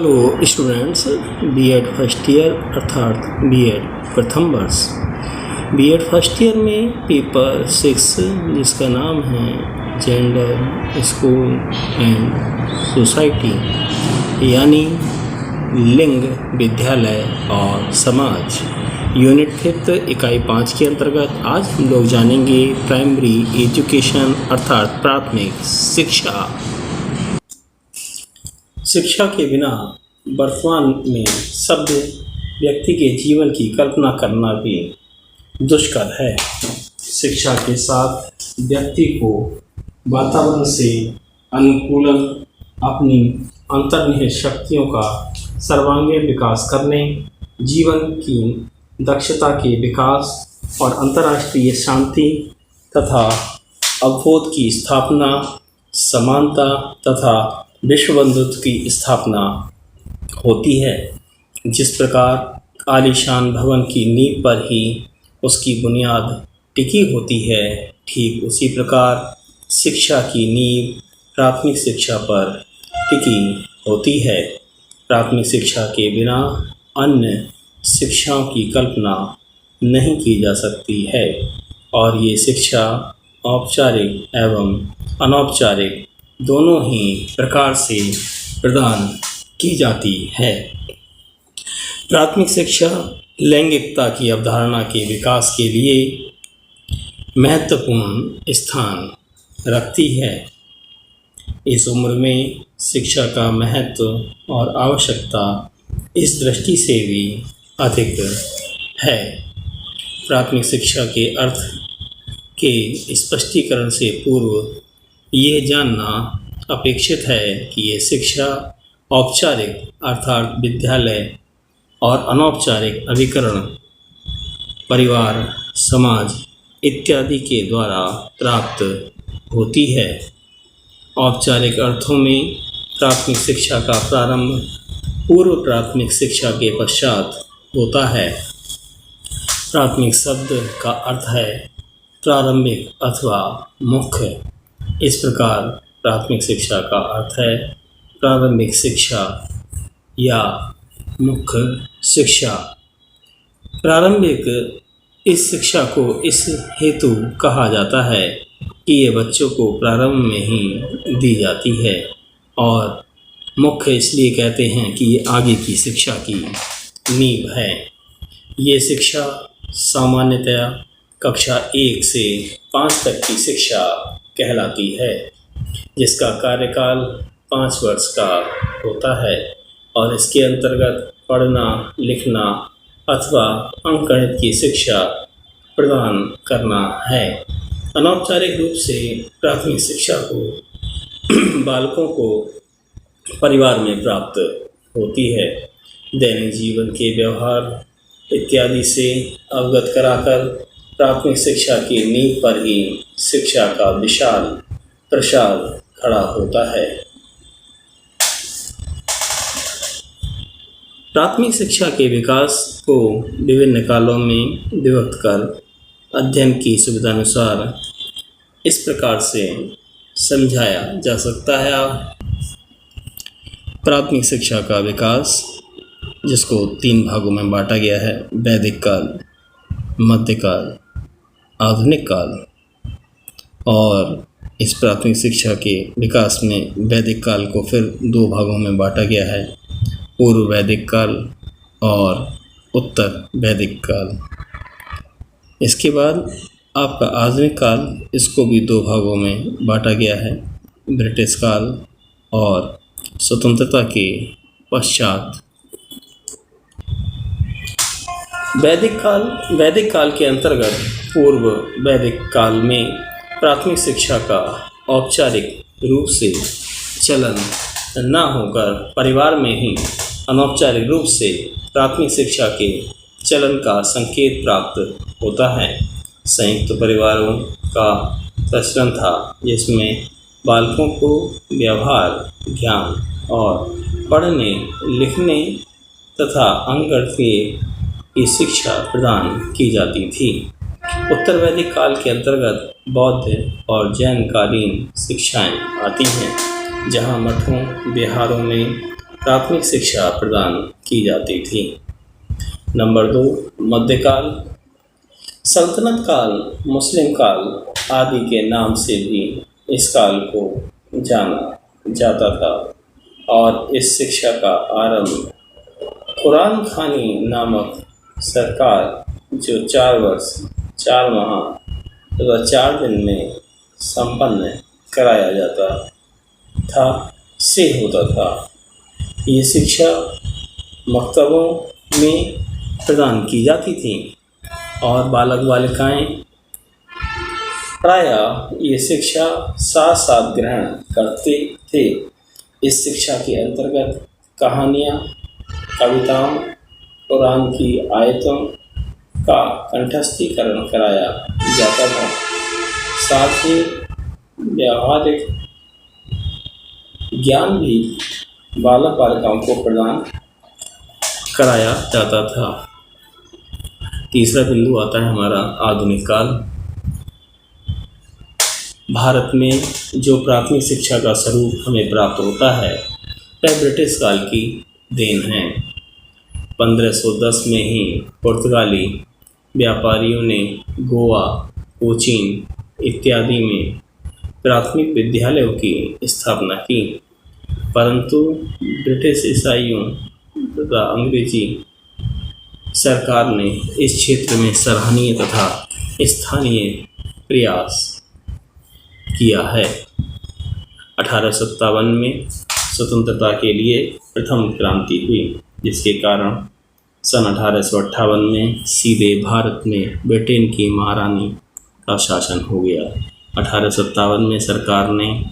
Hello students, BEd first year अर्थात BEd प्रथम वर्ष। बीएड फर्स्ट ईयर में पेपर 6 जिसका नाम है जेंडर, स्कूल एंड सोसाइटी यानी लिंग, विद्यालय और समाज, यूनिट 5 इकाई 5 के अंतर्गत आज हम लोग जानेंगे प्राइमरी एजुकेशन अर्थात प्राथमिक शिक्षा। शिक्षा के बिना वर्तमान में सभ्य व्यक्ति के जीवन की कल्पना करना भी दुष्कर है। शिक्षा के साथ व्यक्ति को वातावरण से अनुकूलन, अपनी अंतर्निहित शक्तियों का सर्वांगीण विकास करने, जीवन की दक्षता के विकास और अंतर्राष्ट्रीय शांति तथा अवबोध की स्थापना, समानता तथा विश्व बंधुत्व की स्थापना होती है। जिस प्रकार आलीशान भवन की नींव पर ही उसकी बुनियाद टिकी होती है, ठीक उसी प्रकार शिक्षा की नींव प्राथमिक शिक्षा पर टिकी होती है। प्राथमिक शिक्षा के बिना अन्य शिक्षाओं की कल्पना नहीं की जा सकती है और ये शिक्षा औपचारिक एवं अनौपचारिक दोनों ही प्रकार से प्रदान की जाती है। प्राथमिक शिक्षा लैंगिकता की अवधारणा के विकास के लिए महत्वपूर्ण स्थान रखती है। इस उम्र में शिक्षा का महत्व और आवश्यकता इस दृष्टि से भी अधिक है। प्राथमिक शिक्षा के अर्थ के स्पष्टीकरण से पूर्व यह जानना अपेक्षित है कि ये शिक्षा औपचारिक अर्थात विद्यालय और अनौपचारिक अभिकरण, परिवार, समाज इत्यादि के द्वारा प्राप्त होती है। औपचारिक अर्थों में प्राथमिक शिक्षा का प्रारंभ पूर्व प्राथमिक शिक्षा के पश्चात होता है। प्राथमिक शब्द का अर्थ है प्रारंभिक अथवा मुख्य। इस प्रकार प्राथमिक शिक्षा का अर्थ है प्रारंभिक शिक्षा या मुख्य शिक्षा। प्रारंभिक इस शिक्षा को इस हेतु कहा जाता है कि ये बच्चों को प्रारंभ में ही दी जाती है और मुख्य इसलिए कहते हैं कि ये आगे की शिक्षा की नींव है। ये शिक्षा सामान्यतया कक्षा 1 से 5 तक की शिक्षा कहलाती है, जिसका कार्यकाल 5 वर्ष का होता है और इसके अंतर्गत पढ़ना, लिखना अथवा अंकगणित की शिक्षा प्रदान करना है। अनौपचारिक रूप से प्राथमिक शिक्षा को बालकों को परिवार में प्राप्त होती है। दैनिक जीवन के व्यवहार इत्यादि से अवगत कराकर प्राथमिक शिक्षा की नींव पर ही शिक्षा का विशाल प्रसार खड़ा होता है। प्राथमिक शिक्षा के विकास को विभिन्न कालों में विभक्त कर अध्ययन की सुविधानुसार इस प्रकार से समझाया जा सकता है। प्राथमिक शिक्षा का विकास, जिसको 3 भागों में बांटा गया है, वैदिक काल, मध्यकाल, आधुनिक काल। और इस प्राथमिक शिक्षा के विकास में वैदिक काल को फिर 2 भागों में बांटा गया है, पूर्व वैदिक काल और उत्तर वैदिक काल। इसके बाद आपका आधुनिक काल, इसको भी 2 भागों में बांटा गया है, ब्रिटिश काल और स्वतंत्रता के पश्चात। वैदिक काल के अंतर्गत पूर्व वैदिक काल में प्राथमिक शिक्षा का औपचारिक रूप से चलन न होकर परिवार में ही अनौपचारिक रूप से प्राथमिक शिक्षा के चलन का संकेत प्राप्त होता है। संयुक्त परिवारों का प्रचलन था, जिसमें बालकों को व्यवहार ज्ञान और पढ़ने लिखने तथा अंकगणित की शिक्षा प्रदान की जाती थी। उत्तर वैदिक काल के अंतर्गत बौद्ध और जैन कालीन शिक्षाएं आती हैं, जहां मठों, विहारों में प्राथमिक शिक्षा प्रदान की जाती थी। नंबर 2, मध्यकाल। सल्तनत काल, मुस्लिम काल आदि के नाम से भी इस काल को जाना जाता था और इस शिक्षा का आरंभ कुरान खानी नामक सरकार जो 4 वर्ष 4 माह तथा 4 दिन में संपन्न कराया जाता था से होता था। ये शिक्षा मकतबों में प्रदान की जाती थी और बालक बालिकाएं प्रायः ये शिक्षा साथ साथ ग्रहण करते थे। इस शिक्षा के अंतर्गत कहानियाँ, कविताओं, कुरान की आयतों का कंठस्थीकरण कराया जाता था। साथ ही व्यावहारिक ज्ञान भी बालक बालिकाओं को प्रदान कराया जाता था। तीसरा बिंदु आता है हमारा आधुनिक काल। भारत में जो प्राथमिक शिक्षा का स्वरूप हमें प्राप्त होता है वह ब्रिटिश काल की देन है। 1510 में ही पुर्तगाली व्यापारियों ने गोवा, कोचीन इत्यादि में प्राथमिक विद्यालयों की स्थापना की, परंतु ब्रिटिश ईसाइयों तथा अंग्रेजी सरकार ने इस क्षेत्र में सराहनीय तथा स्थानीय प्रयास किया है। 1857 में स्वतंत्रता के लिए प्रथम क्रांति हुई, जिसके कारण सन 1858 में सीधे भारत में ब्रिटेन की महारानी का शासन हो गया। 1857 में सरकार ने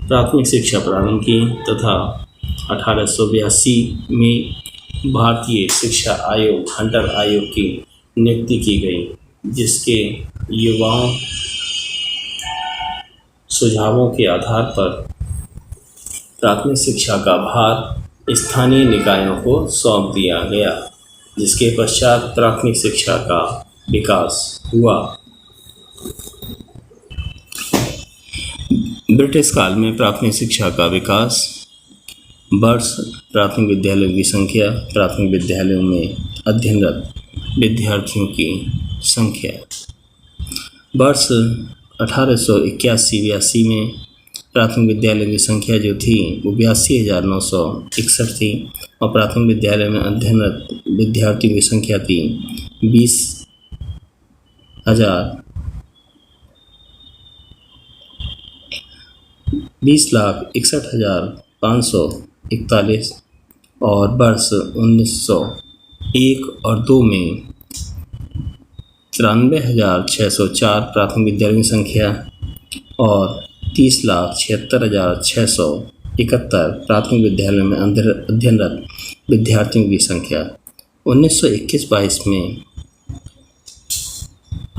प्राथमिक शिक्षा प्रारंभ की तथा 1882 में भारतीय शिक्षा आयोग हंटर आयोग की नियुक्ति की गई, जिसके युवाओं सुझावों के आधार पर प्राथमिक शिक्षा का भार स्थानीय निकायों को सौंप दिया गया, जिसके पश्चात प्राथमिक शिक्षा का विकास हुआ। ब्रिटिश काल में प्राथमिक शिक्षा का विकास वर्ष, प्राथमिक विद्यालयों की संख्या, प्राथमिक विद्यालयों में अध्ययनरत विद्यार्थियों की संख्या। वर्ष 1881-82 में प्राथमिक विद्यालयों की संख्या जो थी वो 82,961 थी और प्राथमिक विद्यालय में अध्ययनरत विद्यार्थियों की संख्या थी 20,61,541 और वर्ष 1901 और 2 में 93,604 प्राथमिक विद्यालयों की संख्या और 30,76,671 प्राथमिक विद्यालयों में अध्ययनरत विद्यार्थियों की संख्या। 1921-22 में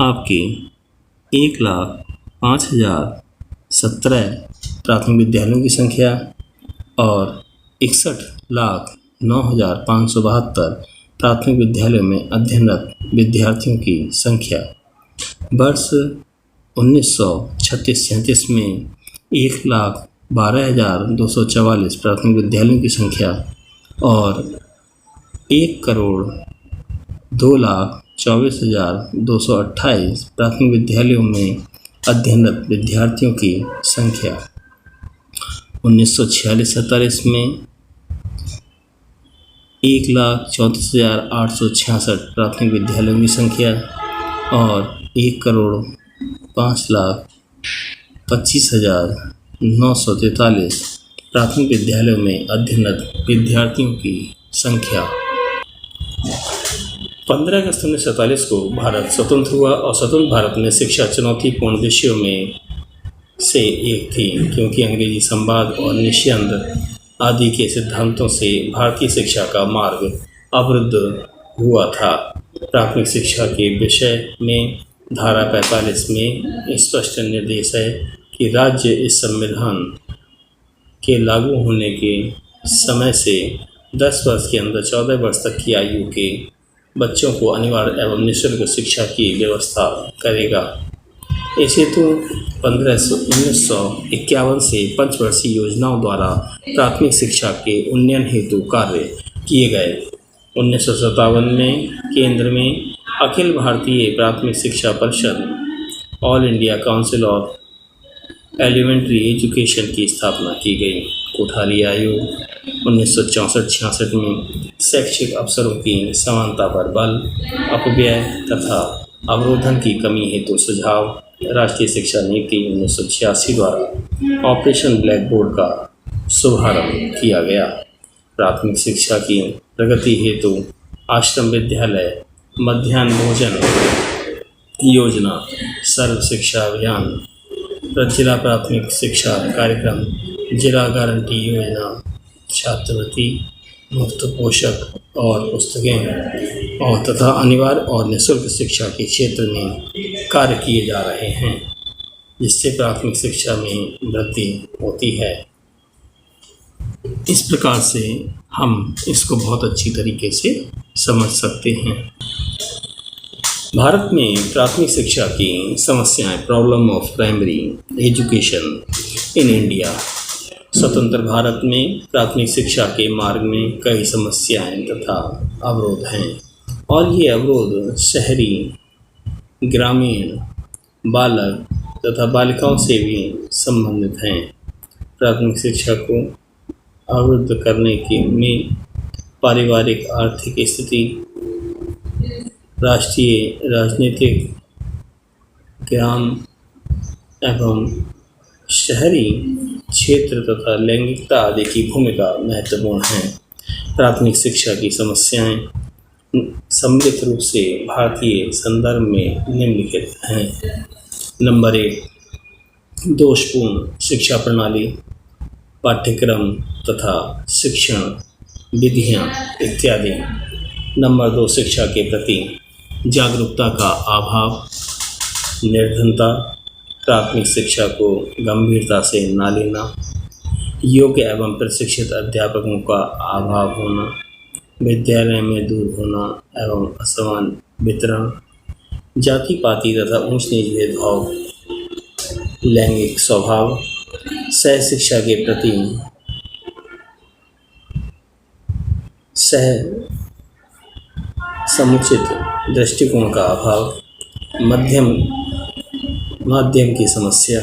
आपकी 1,05,017 प्राथमिक विद्यालयों की संख्या और 61,09,572 प्राथमिक विद्यालयों में अध्ययनरत विद्यार्थियों की संख्या। वर्ष 1936-37 में 1,12,244 प्राथमिक विद्यालयों की संख्या और 1,02,24,228 प्राथमिक विद्यालयों में अध्ययनरत विद्यार्थियों की संख्या। 1946-47 में 1,34,866 प्राथमिक विद्यालयों की संख्या और 1,05,25,943 प्राथमिक विद्यालयों में अध्ययनरत विद्यार्थियों की संख्या। 15 अगस्त 1947 को भारत स्वतंत्र हुआ और स्वतंत्र भारत में शिक्षा चुनौतीपूर्ण विषयों में से एक थी, क्योंकि अंग्रेजी संवाद और निषेध आदि के सिद्धांतों से भारतीय शिक्षा का मार्ग अवरुद्ध हुआ था। प्राथमिक शिक्षा के विषय में धारा 45 में स्पष्ट निर्देश है कि राज्य इस संविधान के लागू होने के समय से 10 वर्ष के अंदर 14 वर्ष तक की आयु के बच्चों को अनिवार्य एवं निःशुल्क शिक्षा की व्यवस्था करेगा। ये सेतु 1951 से पंचवर्षीय योजनाओं द्वारा प्राथमिक शिक्षा के उन्नयन हेतु कार्य किए गए। 1957 में केंद्र में अखिल भारतीय प्राथमिक शिक्षा परिषद all India council of elementary education की स्थापना की गई। कोठारी आयोग 1964-66 में शैक्षिक अवसरों की समानता पर बल, अपव्यय तथा अवरोधन की कमी हेतु सुझाव, राष्ट्रीय शिक्षा नीति 1986 द्वारा ऑपरेशन ब्लैक बोर्ड का शुभारंभ किया गया। प्राथमिक शिक्षा की प्रगति हेतु आश्रम विद्यालय, मध्याह्न भोजन योजना, सर्व शिक्षा अभियान, जिला प्राथमिक शिक्षा कार्यक्रम, जिला गारंटी योजना, छात्रवृत्ति, मुफ्त पोषक और पुस्तकें और तथा अनिवार्य और निःशुल्क शिक्षा के क्षेत्र में कार्य किए जा रहे हैं, जिससे प्राथमिक शिक्षा में वृद्धि होती है। इस प्रकार से हम इसको बहुत अच्छी तरीके से समझ सकते हैं। भारत में प्राथमिक शिक्षा की समस्याएं, problem of primary education in India. स्वतंत्र भारत में प्राथमिक शिक्षा के मार्ग में कई समस्याएं तथा अवरोध हैं और ये अवरोध शहरी, ग्रामीण, बालक तथा बालिकाओं से भी संबंधित हैं। प्राथमिक शिक्षा को अवरुद्ध करने के में पारिवारिक आर्थिक स्थिति, राष्ट्रीय राजनीतिक, ग्राम एवं शहरी क्षेत्र तथा लैंगिकता आदि की भूमिका महत्वपूर्ण है। प्राथमिक शिक्षा की समस्याएं सम्मिलित रूप से भारतीय संदर्भ में निम्नलिखित हैं। नंबर 1, दोषपूर्ण शिक्षा प्रणाली, पाठ्यक्रम तथा शिक्षण विधियां इत्यादि। नंबर 2, शिक्षा के प्रति जागरूकता का अभाव, निर्धनता, प्राथमिक शिक्षा को गंभीरता से न लेना, योग्य एवं प्रशिक्षित अध्यापकों का अभाव होना, विद्यालय में दूर होना एवं असमान वितरण, जाति पाति तथा ऊंच नीच भेदभाव, लैंगिक स्वभाव, सह शिक्षा के प्रति समुचित दृष्टिकोण का अभाव, माध्यम की समस्या,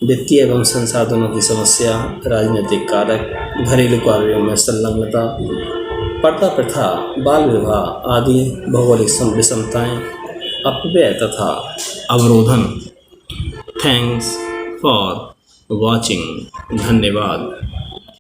वित्तीय एवं संसाधनों की समस्या, राजनीतिक कारक, घरेलू कार्यों में संलग्नता, पर्दा प्रथा, बाल विवाह आदि भौगोलिक विषमताएं, अपव्यय तथा अवरोधन। Thanks for watching. धन्यवाद।